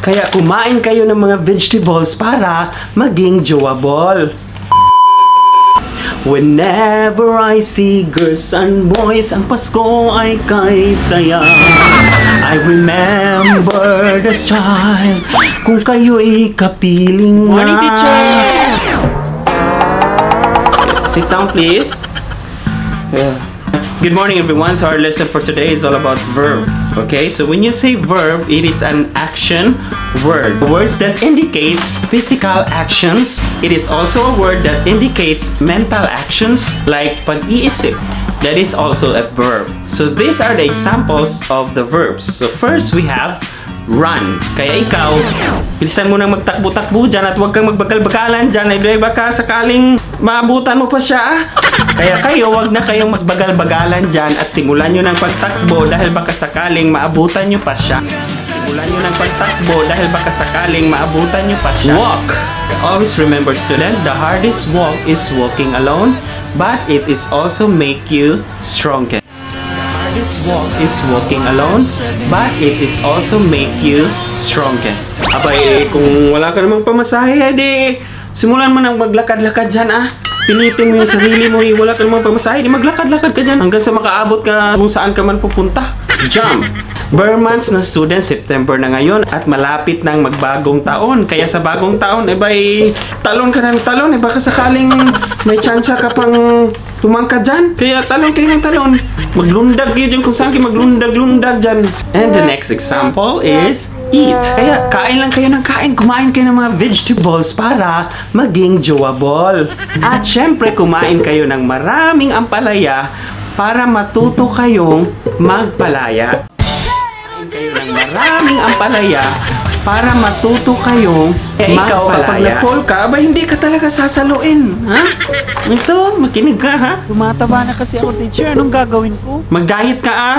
Kaya kumain kayo ng mga vegetables para maging joable. Whenever I see girls and boys, ang Pasko ay kay saya. I remember the child, kung kayo'y kapiling na. Morning, teacher! Sit down, please. Good morning, everyone. So our lesson for today is all about verb. Okay, so when you say verb, it is an action word. Words that indicates physical actions. It is also a word that indicates mental actions like pag-iisip. That is also a verb. So these are the examples of the verbs. So first we have run. Kaya ikaw, bilisan mo nang magtakbo-takbo dyan at huwag kang magbagal-bagalan dyan. Ay baka sakaling maabutan mo pa siya. Kaya kayo, huwag na kayong magbagal-bagalan dyan at simulan nyo ng pagtakbo dahil baka sakaling maabutan nyo pa siya. Simulan nyo ng pagtakbo dahil baka sakaling maabutan nyo pa siya. Walk. Always remember, student, the hardest walk is walking alone, but it is also make you stronger. This walk is walking alone, but it is also make you strongest. Abay, kung wala ka namang pamasahe, edi simulan mo nang maglakad-lakad dyan, ah. Pilitin mo yung sarili mo, wala ka namang pamasahe, di maglakad-lakad ka dyan hanggang sa makaabot ka kung saan ka man pupunta. Jump! Bare months na student, September na ngayon at malapit ng magbagong taon. Kaya sa bagong taon, ebay, talon ka ng talon, baka sakaling may tsansya ka pang tumangka dyan. Kaya talon kayo ng talon. Maglundag kayo dyan kung saan kayo maglundag-lundag dyan. And the next example is eat. Kaya kain lang kayo ng kain. Kumain kayo ng mga vegetables para maging joable. At syempre, kumain kayo ng maraming ampalaya para matuto kayong magpalaya. Kumain kayo ng maraming ampalaya para matuto kayong ikaw, kapag na-fall ka, aba hindi ka talaga sasaluin. Ha? Ito, makinig ka, ha? Tumataba na kasi ako, teacher. Anong gagawin ko? Mag-diet ka, ah.